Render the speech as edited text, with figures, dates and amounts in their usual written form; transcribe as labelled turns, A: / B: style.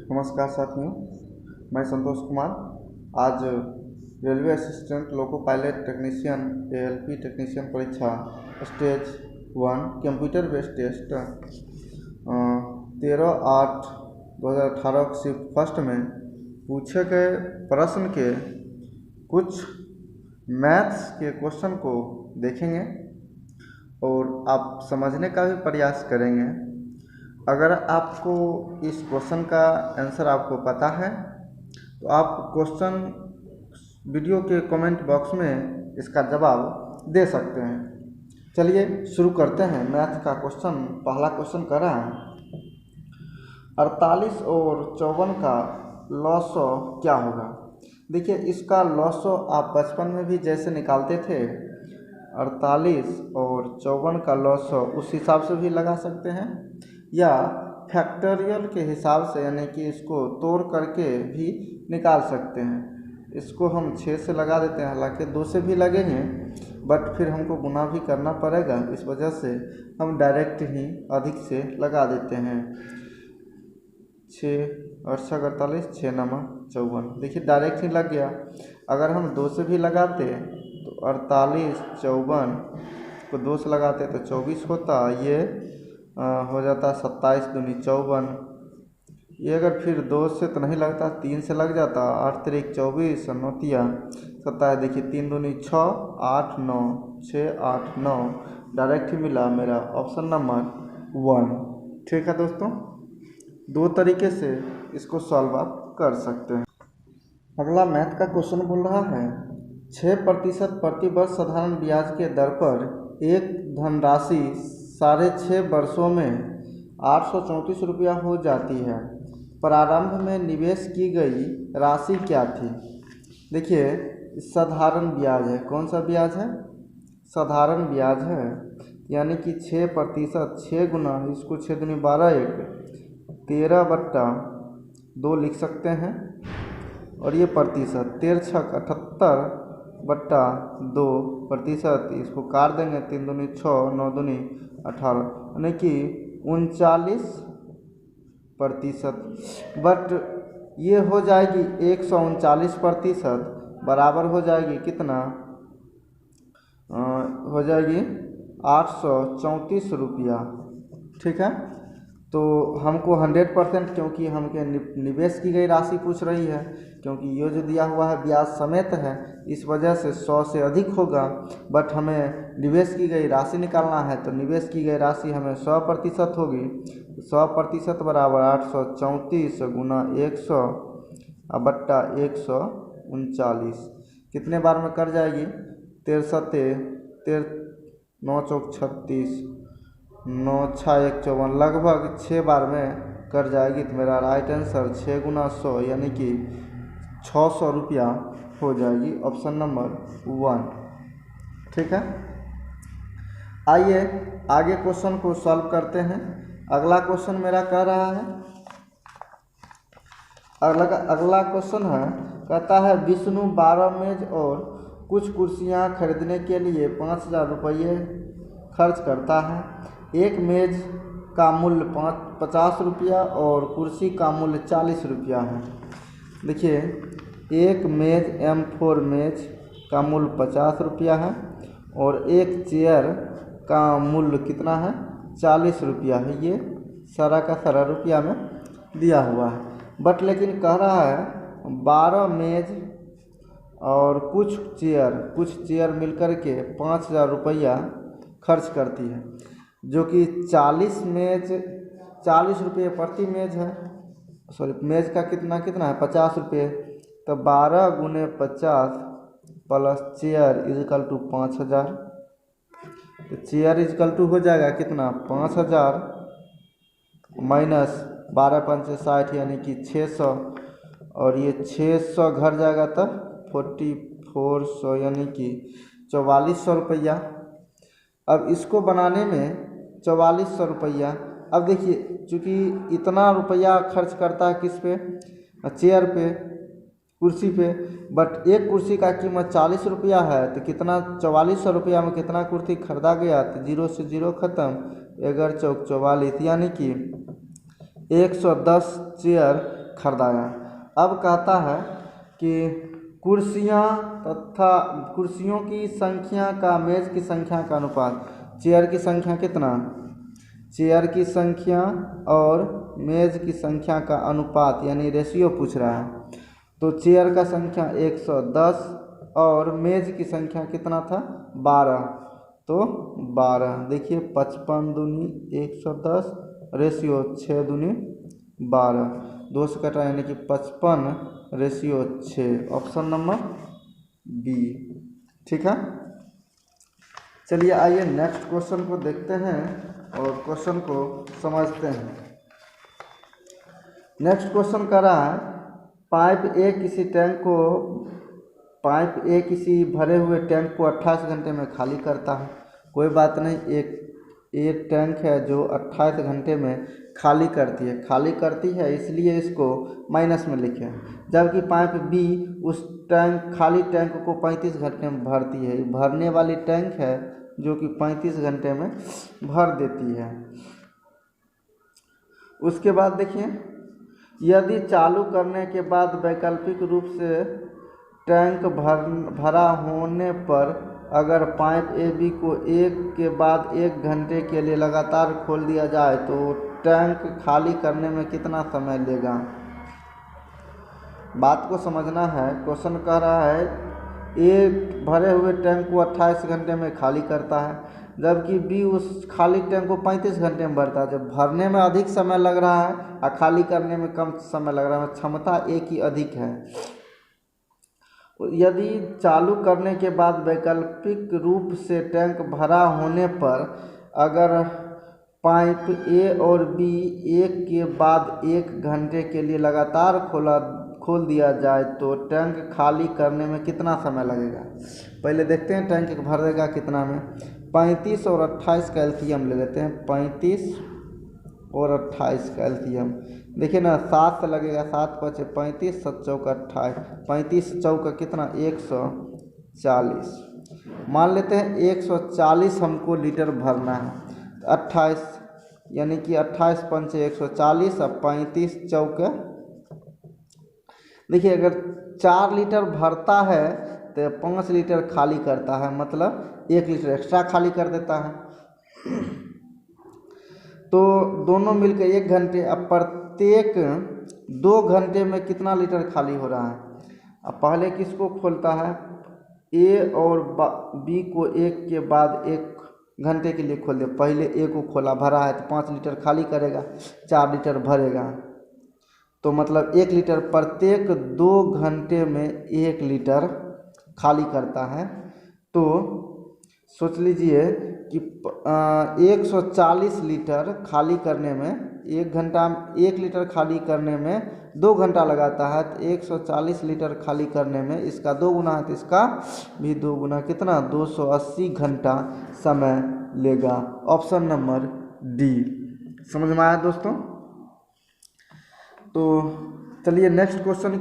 A: नमस्कार साथियों, मैं संतोष कुमार। आज railway assistant loco pilot technician ALP technician परीक्षा stage 1 computer based test 13/8/2018 shift first में पूछे गए प्रश्न के कुछ मैथ्स के क्वेश्चन को देखेंगे और आप समझने का भी प्रयास करेंगे। अगर आपको इस क्वेश्चन का आंसर आपको पता है तो आप क्वेश्चन वीडियो के कमेंट बॉक्स में इसका जवाब दे सकते हैं। चलिए शुरू करते हैं। मैथ का क्वेश्चन, पहला क्वेश्चन कर रहा है 48 और 54 का लॉसो क्या होगा। देखिए, इसका लॉसो आप बचपन में भी जैसे निकालते थे 48 और 54 का लॉसो उस हिसाब से भी लगा सकते हैं, या फैक्टोरियल के हिसाब से यानी कि इसको तोड़ करके भी निकाल सकते हैं। इसको हम 6 से लगा देते हैं, हालांकि 2 से भी लगेंगे बट फिर हमको गुना भी करना पड़ेगा, इस वजह से हम डायरेक्ट ही अधिक से लगा देते हैं। 6 8 48 6 9 54। देखिए डायरेक्ट ही लग गया। अगर हम 2 से भी लगाते तो 48 54 को 2 से लगाते तो 24 होता, ये हो जाता 27 दूनी 54। ये अगर फिर 2 से तो नहीं लगता, 3 से लग जाता, 8 3 24 9 3 27। देखिए 3 दूनी 6 8 9 6 8 9 डायरेक्ट ही मिला मेरा ऑप्शन नंबर 1। ठीक है दोस्तों, 2 तरीके से इसको सॉल्व आप कर सकते हैं। अगला मैथ का क्वेश्चन बोल रहा है 6% प्रति वर्ष साधारण ब्याज के दर पर एक धनराशि 6.5 वर्षों में 834 रुपया हो जाती है। प्रारंभ में निवेश की गई राशि क्या थी। देखिए साधारण ब्याज है। कौन सा ब्याज है? साधारण ब्याज है, यानी कि 6%, 6 गुना इसको 6 दूनी 12 1 13/2 लिख सकते हैं, और ये प्रतिशत 13 6 78/2 प्रतिशत, इसको काट देंगे 3 दूनी 6 9 दूनी 18, यानी कि 39%। बट ये हो जाएगी 139% बराबर हो जाएगी कितना, हो जाएगी 834 रुपया। ठीक है, तो हमको 100%, क्योंकि हमके निवेश की गई राशि पूछ रही है, क्योंकि ये जो दिया हुआ है ब्याज समेत है, इस वजह से 100 से अधिक होगा। बट हमें निवेश की गई राशि निकालना है, तो निवेश की गई राशि हमें 100% होगी। 100% बराबर 834 गुना 100 बट्टा 139। कितने बार में कर जाएगी? 13 9 चौक 36 9 6 1 54, लगभग 6 बार में कर जाएगी। तो मेरा राइट आंसर 6 गुना 100 यानी कि 600 रुपया हो जाएगी, ऑप्शन नंबर 1। ठीक है, आइए आगे क्वेश्चन को सॉल्व करते हैं। अगला क्वेश्चन मेरा कह रहा है, अगला क्वेश्चन है, कहता है विष्णु 12 मेज और कुछ कुर्सियां खरीदने के लिए 5000 रुपये खर्च करता है। एक मेज का मूल्य 50 रुपया और कुर्सी का मूल्य 40 रुपया है। देखिए एक मेज M4 मेज का मूल्य 50 रुपया है और एक चेयर का मूल्य कितना है? 40 रुपया है। ये सारा का सारा रुपया में दिया हुआ है। बट लेकिन कह रहा है 12 मेज और कुछ चेयर मिलकर के 5000 रुपया खर्च करती है, जो कि 40 मेज 40 रुपये प्रति मेज है। सॉरी, मेज का कितना है? 50 रुपये। तो 12 गुने 50 प्लस चेयर इजकल टू 5000। तो चेयर इजकल टू हो जाएगा कितना? 5000 माइनस 12 पंचे 60 यानी कि 600, और ये 600 घर जाएगा तब 4400 यानी कि 4400 रुपया। अब इसको बनाने में 4400 रुपया। अब देखिए चूँकि इतना रुपया खर्च करता है किस पे? चेयर पे, कुर्सी पे। बट एक कुर्सी का कीमत 40 रुपया है, तो कितना 4400 रुपया में कितना कुर्सी खरीदा गया? तो 0 से 0 खत्म, 11 चौक 44, यानी कि 110 चेयर खरीदाया। अब कहता है कि कुर्सियाँ तथा कुर्सियों की संख्या का मेज़ की संख्या का अनुपात, चेयर की संख्या कितना, चेयर की संख्या और मेज़ की संख्या का अनुपात यानी रेशियो पूछ रहा है। तो चेयर का संख्या 110 और मेज़ की संख्या कितना था 12, तो 12। देखिए 55 दूनी 110 रेशियो 6 दूनी 12, 2 से कटा यानी कि 55 रेशियो 6, ऑप्शन नंबर बी। ठीक है, चलिए आइए नेक्स्ट क्वेश्चन को देखते हैं और क्वेश्चन को समझते हैं। नेक्स्ट क्वेश्चन कर रहा है पाइप ए किसी भरे हुए टैंक को 28 घंटे में खाली करता है। कोई बात नहीं, एक टैंक है जो 28 घंटे में खाली करती है इसलिए इसको माइनस में लिखें। जबकि पाइप बी उस खाली टैंक को 35 घंटे में भरती है। भरने वाली टैंक है जो कि 35 घंटे में भर देती है। उसके बाद देखिए, यदि चालू करने के बाद वैकल्पिक रूप से टैंक भरा होने पर अगर पाइप ए बी को एक के बाद एक घंटे के लिए लगातार खोल दिया जाए तो टैंक खाली करने में कितना समय लेगा। बात को समझना है। क्वेश्चन कह रहा है एक भरे हुए टैंक को 28 घंटे में खाली करता है, जबकि बी उस खाली टैंक को 35 घंटे में भरता है। जब भरने में अधिक समय लग रहा है और खाली करने में कम समय लग रहा है, क्षमता एक ही अधिक है। यदि चालू करने के बाद वैकल्पिक रूप से टैंक भरा होने पर अगर पाइप ए और बी एक के बाद एक घंटे के लिए लगातार खोल दिया जाए तो टैंक खाली करने में कितना समय लगेगा। पहले देखते हैं टैंक भरेगा कितना में। 35 और 28 का एलसीएम ले लेते हैं। 35 और 28 का एलसीएम देखिए ना, 7 लगेगा, 7 5 35, 7 चौका 28, 35 चौका कितना 140। मान लेते हैं 140 हमको लीटर भरना है। 28 यानी कि 28 पंचे 140 और 35 चौके। देखिए अगर 4 लीटर भरता है तो 5 लीटर खाली करता है, मतलब 1 लीटर एक्स्ट्रा खाली कर देता है। तो दोनों मिलकर 1 घंटे, अब प्रत्येक 2 घंटे में कितना लीटर खाली हो रहा है। अब पहले किसको खोलता है, ए और बी को एक के बाद एक घंटे के लिए खोल दे। पहले ए को खोला, भरा है तो 5 लीटर खाली करेगा, 4 लीटर भरेगा, तो मतलब 1 लीटर प्रत्येक 2 घंटे में 1 लीटर खाली करता है। तो सोच लीजिए कि 140 लीटर खाली करने में 1 घंटा, 1 लीटर खाली करने में 2 घंटा लगाता है, तो 140 लीटर खाली करने में इसका 2 गुना है तो इसका भी 2 गुना, कितना 280 घंटा समय लेगा। Option number D. समझ में आया दोस्तों। तो चलिए नेक्स्ट क्वेश्चन